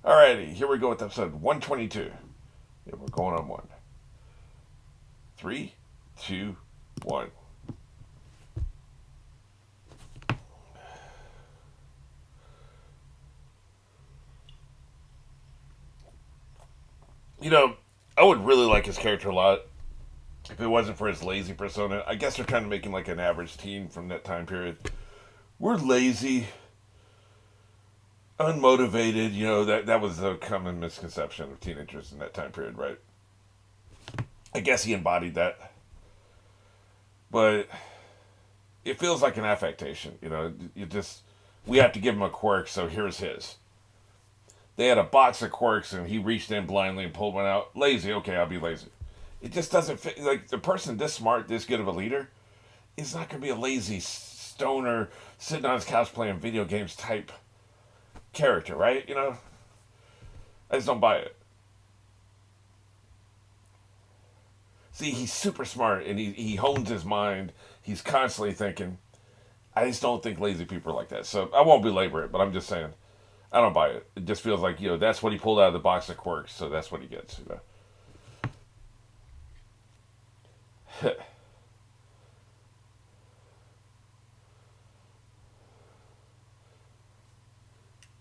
Alrighty, here we go with episode 122. Yeah, we're going on one. Three, two, one. You know, I would really like his character a lot if it wasn't for his lazy persona. I guess they're trying to make him like an average teen from that time period. We're lazy, unmotivated. That was a common misconception of teenagers in that time period, right? I guess he embodied that. But it feels like an affectation. We have to give him a quirk, so here's his. They had a box of quirks, and he reached in blindly and pulled one out. Lazy, okay, I'll be lazy. It just doesn't fit. Like, the person this smart, this good of a leader, is not going to be a lazy stoner sitting on his couch playing video games type character, right? I just don't buy it. See, he's super smart, and he hones his mind. He's constantly thinking. I just don't think lazy people are like that. So I won't belabor it, but I'm just saying, I don't buy it. It just feels like, that's what he pulled out of the box of quirks, so that's what he gets.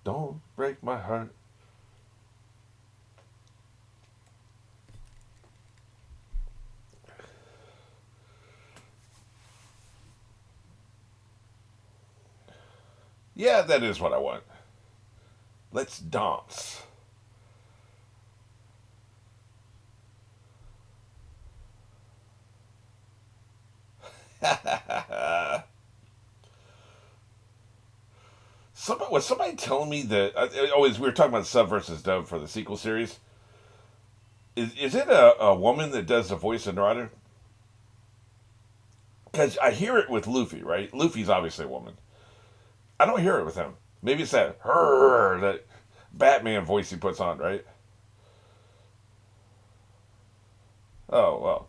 Don't break my heart. Yeah, that is what I want. Let's dance. Was somebody telling me that? Always, we were talking about sub versus dub for the sequel series. Is it a woman that does the voice of Naruto? Because I hear it with Luffy, right? Luffy's obviously a woman. I don't hear it with him. Maybe it's that Batman voice he puts on, right? Oh well,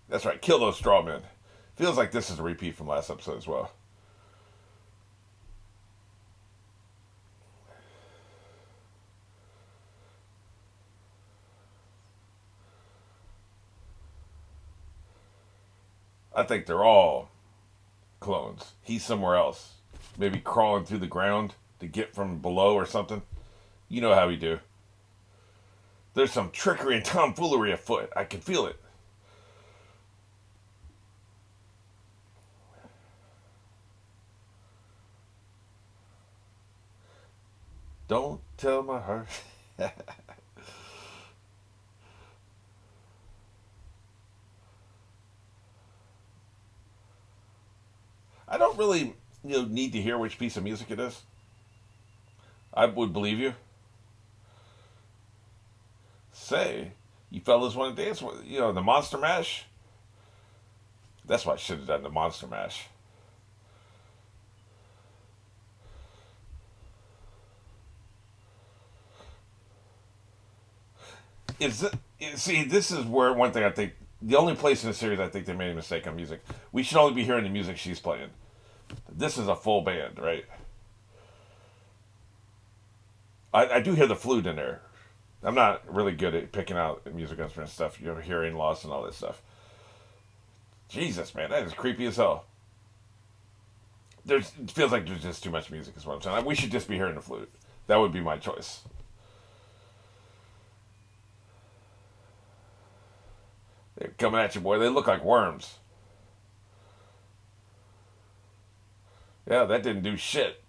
that's right. Kill those straw men. Feels like this is a repeat from last episode as well. I think they're all clones. He's somewhere else, maybe crawling through the ground to get from below or something. You know how we do. There's some trickery and tomfoolery afoot. I can feel it. Don't tell my heart. I don't really, need to hear which piece of music it is. I would believe you. Say, you fellas want to dance with, the Monster Mash? That's what I should have done, the Monster Mash. Is it, see, this is where one thing I think, the only place in the series I think they made a mistake on music. We should only be hearing the music she's playing. This is a full band, right? I do hear the flute in there. I'm not really good at picking out music instrument stuff. Hearing loss and all this stuff. Jesus, man, that is creepy as hell. It feels like there's just too much music. Is what I'm saying. We should just be hearing the flute. That would be my choice. They're coming at you, boy. They look like worms. Yeah, that didn't do shit.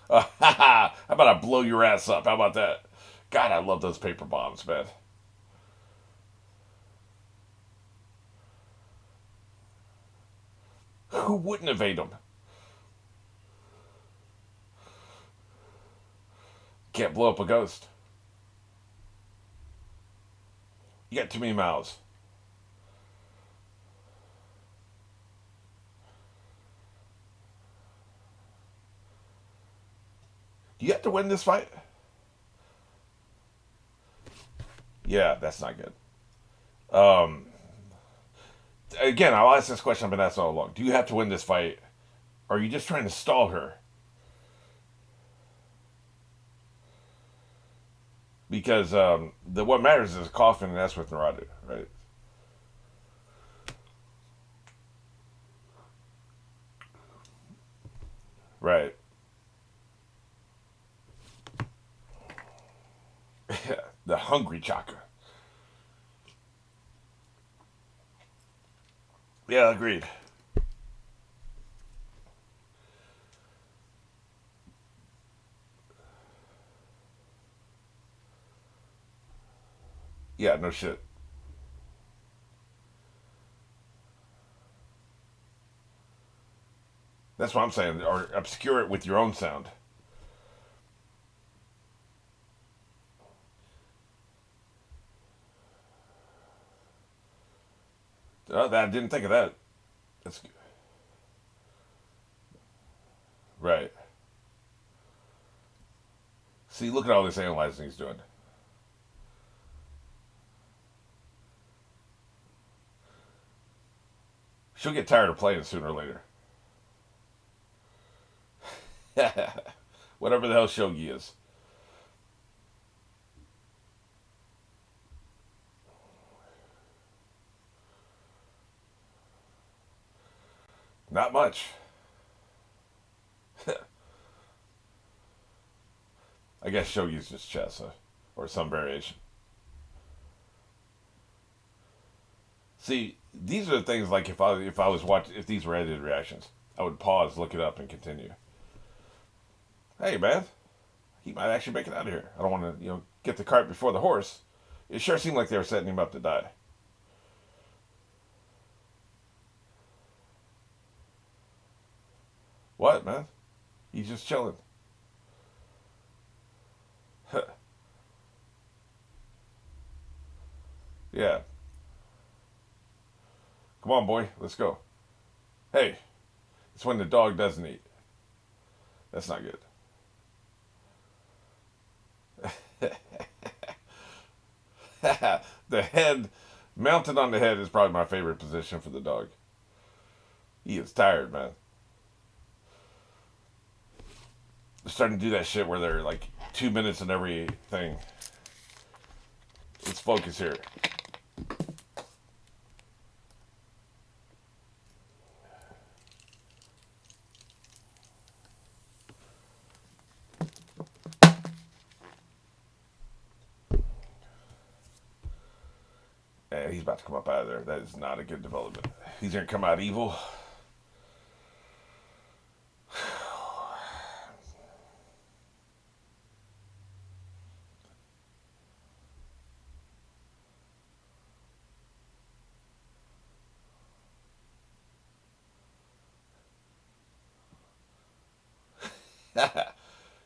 How about I blow your ass up? How about that? God, I love those paper bombs, man. Who wouldn't evade them? Can't blow up a ghost. You got too many mouths. Do you have to win this fight? Yeah, that's not good. Um, Again, I'll ask this question I've been asked all along. Do you have to win this fight? Or are you just trying to stall her? Because what matters is Coffin, and that's with Naruto, right? Right. The hungry chakra. Yeah, agreed. Yeah, no shit. That's what I'm saying. Or obscure it with your own sound. I didn't think of that. That's right. See, look at all this analyzing he's doing. She'll get tired of playing sooner or later. Whatever the hell shogi is. Not much. I guess shogi's just chess, or some variation. See, these are the things like if I was watching if these were edited reactions, I would pause, look it up, and continue. Hey man, he might actually make it out of here. I don't want to get the cart before the horse. It sure seemed like they were setting him up to die. What man? He's just chilling. Yeah, come on boy, let's go. Hey, it's when the dog doesn't eat. That's not good. The head mounted on the head is probably my favorite position for the dog. He is tired, man. They're starting to do that shit where they're like 2 minutes in every thing. Let's focus here. And he's about to come up out of there. That is not a good development. He's gonna come out evil.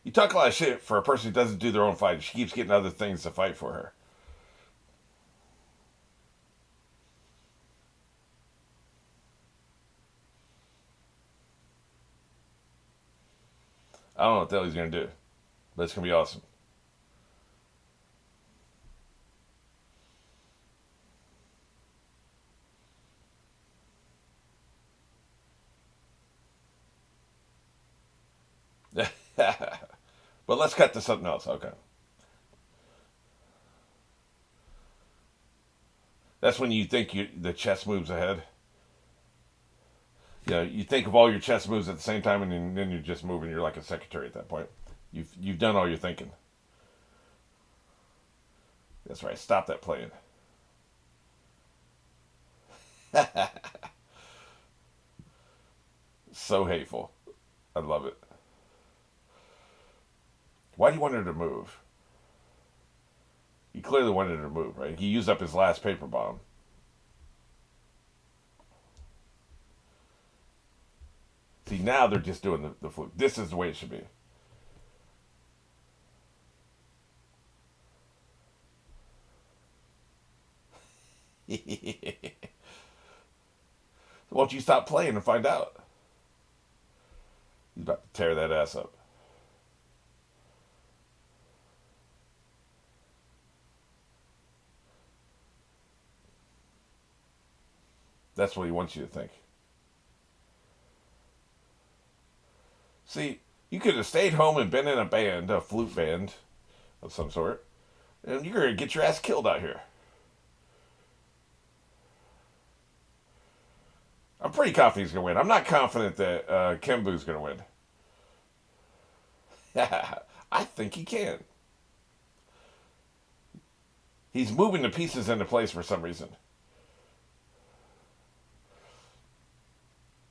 You talk a lot of shit for a person who doesn't do their own fight. She keeps getting other things to fight for her. I don't know what the hell he's gonna do, but it's gonna be awesome. But let's cut to something else. Okay, that's when you think the chess moves ahead. You think of all your chess moves at the same time, and then you're just moving. You're like a secretary at that point. You've done all your thinking. That's right. Stop that playing. So hateful. I love it. Why do you want her to move? He clearly wanted her to move, right? He used up his last paper bomb. See, now they're just doing the fluke. This is the way it should be. Won't you stop playing and find out? He's about to tear that ass up. That's what he wants you to think. See, you could have stayed home and been in a band, a flute band of some sort, and you're gonna get your ass killed out here. I'm pretty confident he's gonna win. I'm not confident that Kembu's gonna win. I think he can. He's moving the pieces into place for some reason.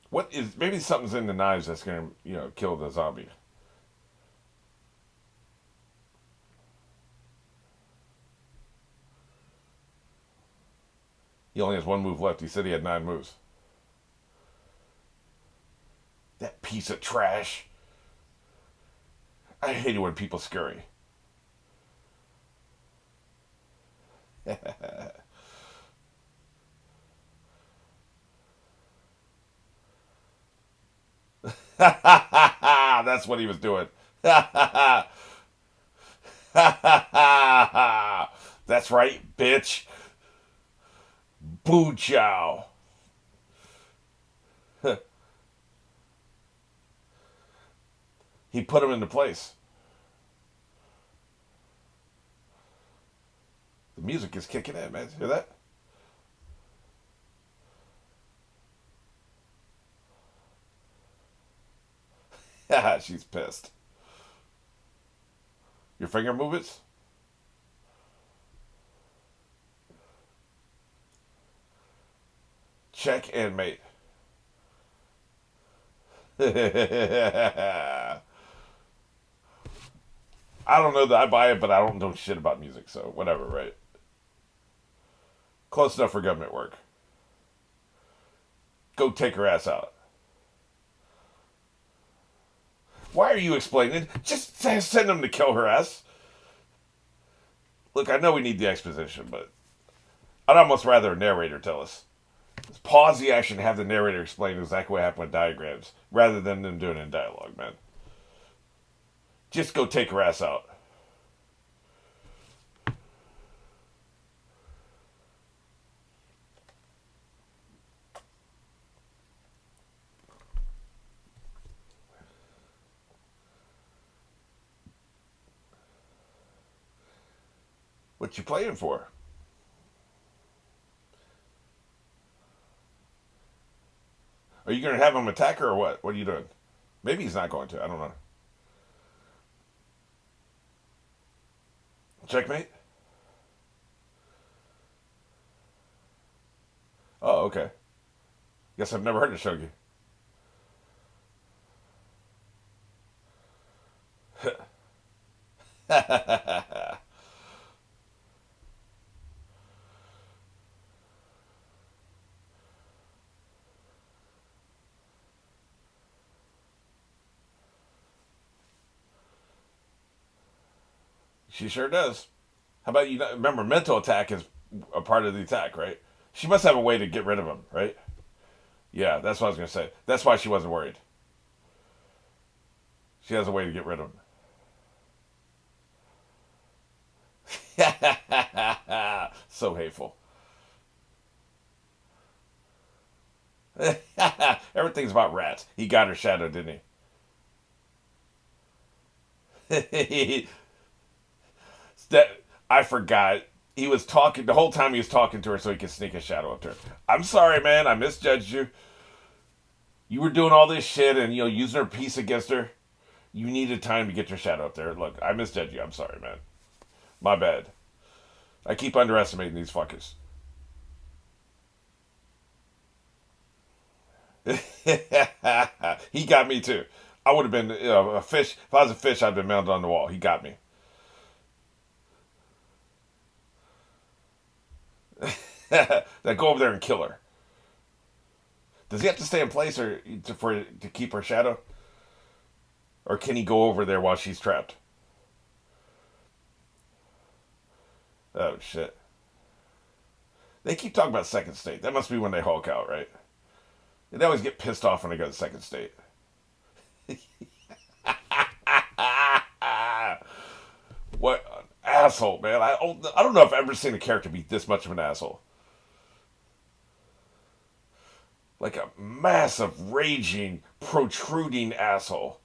What is maybe something's in the knives that's gonna kill the zombie. He only has one move left. He said he had 9 moves. That piece of trash. I hate it when people scurry. That's what he was doing. That's right, bitch. Boo chow. He put him into place. The music is kicking in, man. Hear that? She's pissed. Your finger movements? Check and mate. I don't know that I buy it, but I don't know shit about music, so whatever, right? Close enough for government work. Go take her ass out. Why are you explaining? Just send them to kill her ass. Look, I know we need the exposition, but I'd almost rather a narrator tell us. Let's pause the action and have the narrator explain exactly what happened with diagrams, rather than them doing it in dialogue, man. Just go take her ass out. What you playing for? Are you going to have him attack her or what? What are you doing? Maybe he's not going to. I don't know. Checkmate? Oh, okay. Guess I've never heard of shogi. She sure does. How about you? Remember, mental attack is a part of the attack, right? She must have a way to get rid of him, right? Yeah, that's what I was going to say. That's why she wasn't worried. She has a way to get rid of him. So hateful. Everything's about rats. He got her shadow, didn't he? That I forgot. He was talking the whole time. He was talking to her so he could sneak a shadow up to her. I'm sorry, man. I misjudged you. You were doing all this shit and using her piece against her. You needed time to get your shadow up there. Look, I misjudged you. I'm sorry, man. My bad. I keep underestimating these fuckers. He got me too. I would have been a fish. If I was a fish, I'd been mounted on the wall. He got me. Now go over there and kill her. Does he have to stay in place to keep her shadow, or can he go over there while she's trapped? Oh shit! They keep talking about second state. That must be when they Hulk out, right? They always get pissed off when they go to second state. What an asshole, man! I don't know if I've ever seen a character be this much of an asshole. like a massive, raging, protruding asshole.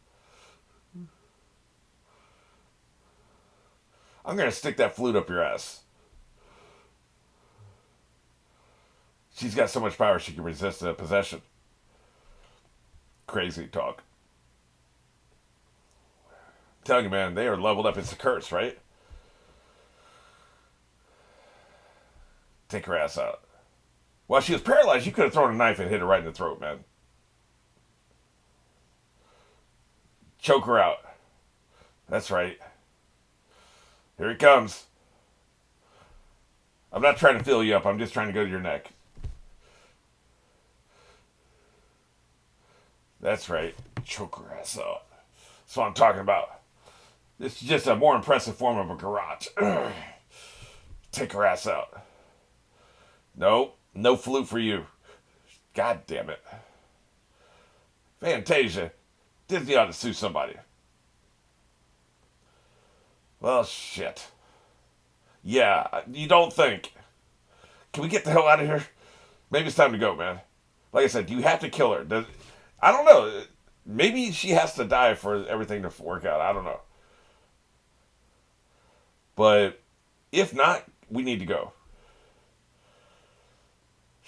I'm going to stick that flute up your ass. She's got so much power she can resist the possession. Crazy talk. I'm telling you, man, they are leveled up. It's a curse, right? Take her ass out. While she was paralyzed, you could have thrown a knife and hit her right in the throat, man. Choke her out. That's right. Here it comes. I'm not trying to fill you up. I'm just trying to go to your neck. That's right. Choke her ass out. That's what I'm talking about. This is just a more impressive form of a garrote. Take her ass out. Nope. No flute for you. God damn it. Fantasia. Disney ought to sue somebody. Well, shit. Yeah, you don't think. Can we get the hell out of here? Maybe it's time to go, man. Like I said, do you have to kill her? I don't know. Maybe she has to die for everything to work out. I don't know. But if not, we need to go.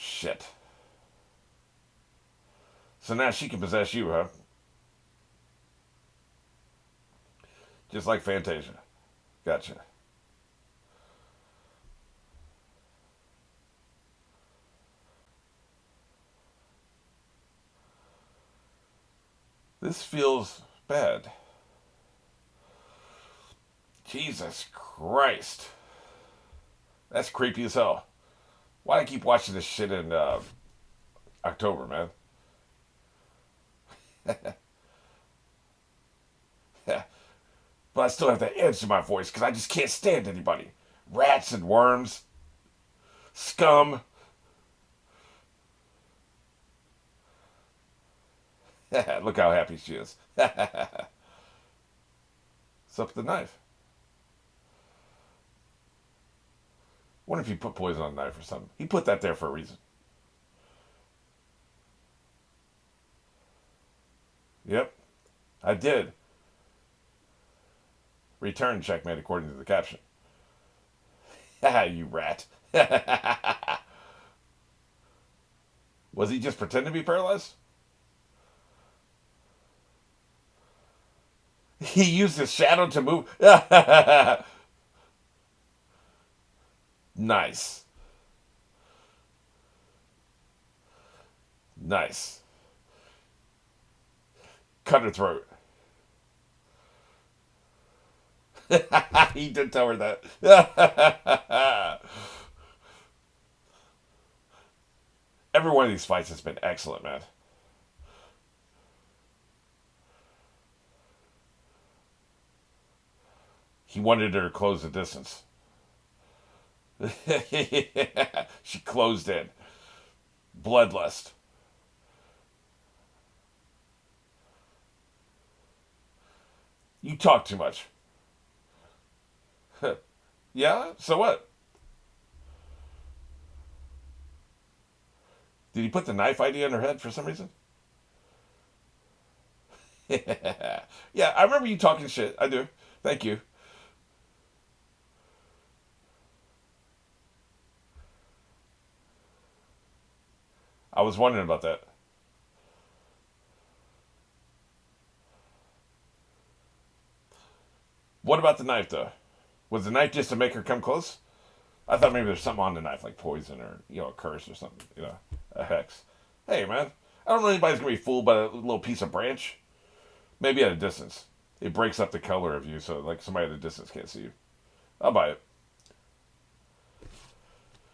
Shit. So now she can possess you, huh? Just like Fantasia. Gotcha. This feels bad. Jesus Christ. That's creepy as hell. Why do I keep watching this shit in October, man? But I still have that edge to my voice because I just can't stand anybody. Rats and worms. Scum. Look how happy she is. What's up with the knife? Wonder if he put poison on the knife or something. He put that there for a reason. Yep, I did. Return checkmate according to the caption. You rat. Was he just pretending to be paralyzed? He used his shadow to move. Nice. Nice. Cut her throat. He did tell her that. Every one of these fights has been excellent, man. He wanted her to close the distance. She closed in. Bloodlust. You talk too much. Yeah? So what? Did he put the knife idea in her head for some reason? Yeah, I remember you talking shit. I do. Thank you. I was wondering about that. What about the knife, though? Was the knife just to make her come close? I thought maybe there's something on the knife, like poison or, a curse or something, a hex. Hey, man, I don't know anybody's going to be fooled by a little piece of branch. Maybe at a distance. It breaks up the color of you, so, like, somebody at a distance can't see you. I'll buy it.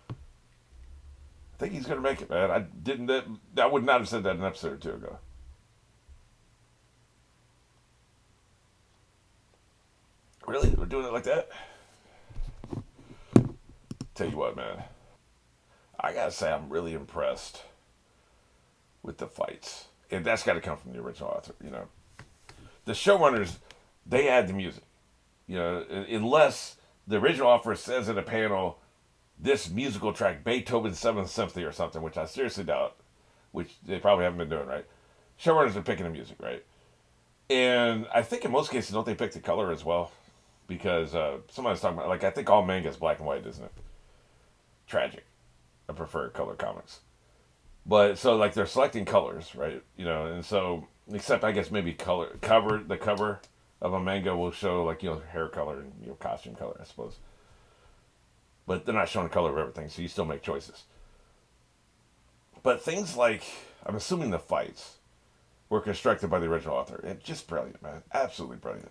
I think he's going to make it, man. I would not have said that an episode or two ago. Really? We're doing it like that? Tell you what, man. I gotta say, I'm really impressed with the fights. And that's gotta come from the original author, The showrunners, they add the music. Unless the original author says in a panel, this musical track, Beethoven's Seventh Symphony or something, which I seriously doubt, which they probably haven't been doing, right? Showrunners are picking the music, right? And I think in most cases, don't they pick the color as well? Because somebody's talking about, like, I think all manga is black and white, isn't it? Tragic. I prefer color comics. But so like they're selecting colors, right? And so except I guess maybe the cover of a manga will show like hair color and costume color, I suppose. But they're not showing the color of everything, so you still make choices. But things like I'm assuming the fights were constructed by the original author. It's just brilliant, man. Absolutely brilliant.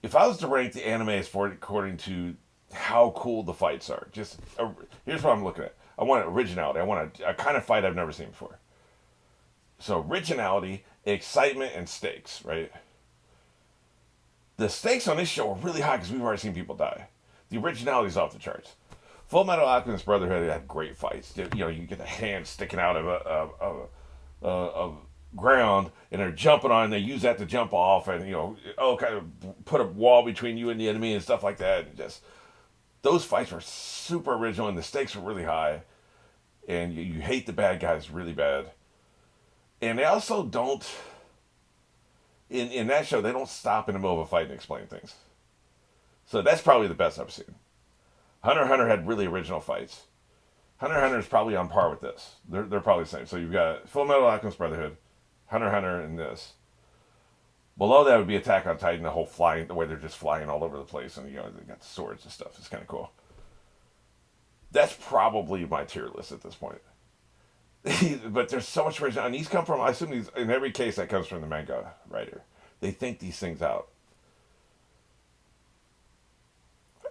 If I was to rank the animes according to how cool the fights are, here's what I'm looking at. I want originality. I want a kind of fight I've never seen before. So originality, excitement, and stakes, right? The stakes on this show are really high because we've already seen people die. The originality is off the charts. Fullmetal Alchemist Brotherhood had great fights. You get a hand sticking out of ground, and they're jumping on. And they use that to jump off, and kind of put a wall between you and the enemy and stuff like that. And just those fights were super original, and the stakes were really high. And you hate the bad guys really bad. And they also don't. In that show, they don't stop in the middle of a fight and explain things. So that's probably the best I've seen. Hunter x Hunter had really original fights. Hunter x Hunter is probably on par with this. They're probably the same. So you've got Fullmetal Alchemist Brotherhood, Hunter x Hunter, and this. Below that would be Attack on Titan, the way they're just flying all over the place, and they got the swords and stuff. It's kind of cool. That's probably my tier list at this point. But there's so much original, and these come from. I assume in every case that comes from the manga writer. They think these things out.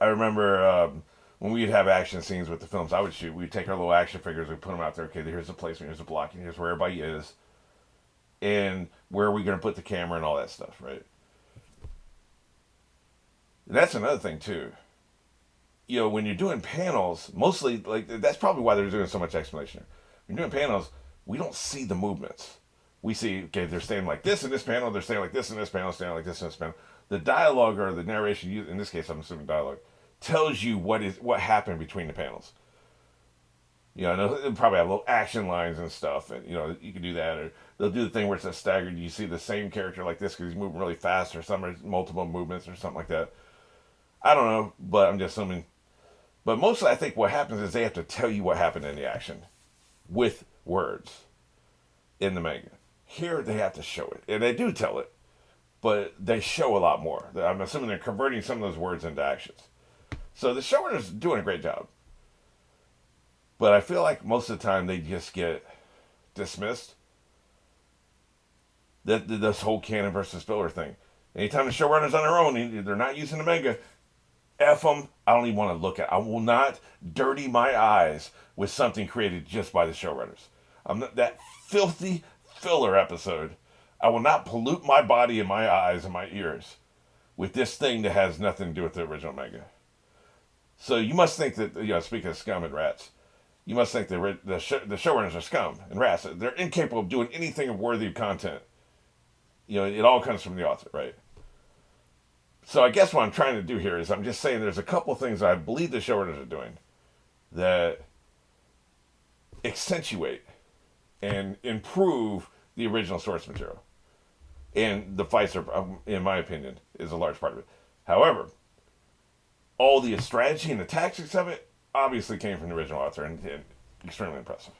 I remember when we'd have action scenes with the films I would shoot, we'd take our little action figures, we'd put them out there. Okay, here's the placement, here's the blocking, here's where everybody is, and where are we going to put the camera and all that stuff, right? And that's another thing too. When you're doing panels, mostly that's probably why they're doing so much explanation. When you're doing panels, we don't see the movements. We see, okay, they're standing like this in this panel, they're standing like this in this panel, standing like this in this panel. The dialogue or the narration, in this case I'm assuming dialogue, tells you what happened between the panels. They'll probably have little action lines and stuff, and you can do that, or they'll do the thing where it's a staggered. You see the same character like this because he's moving really fast, or some are multiple movements, or something like that. I don't know, but I'm just assuming. But mostly, I think what happens is they have to tell you what happened in the action with words in the manga. Here, they have to show it, and they do tell it, but they show a lot more. I'm assuming they're converting some of those words into actions. So the showrunner's doing a great job. But I feel like most of the time they just get dismissed. This whole canon versus filler thing. Anytime the showrunner's on their own, they're not using the manga, F them. I don't even want to look at. I will not dirty my eyes with something created just by the showrunners. I'm not that filthy filler episode. I will not pollute my body and my eyes and my ears with this thing that has nothing to do with the original manga. So you must think that, speaking of scum and rats, you must think the showrunners are scum and rats. They're incapable of doing anything worthy of content. It all comes from the author, right? So I guess what I'm trying to do here is I'm just saying there's a couple of things I believe the showrunners are doing that accentuate and improve the original source material. And the fights are, in my opinion, is a large part of it. However, all the strategy and the tactics of it obviously came from the original author and extremely impressive.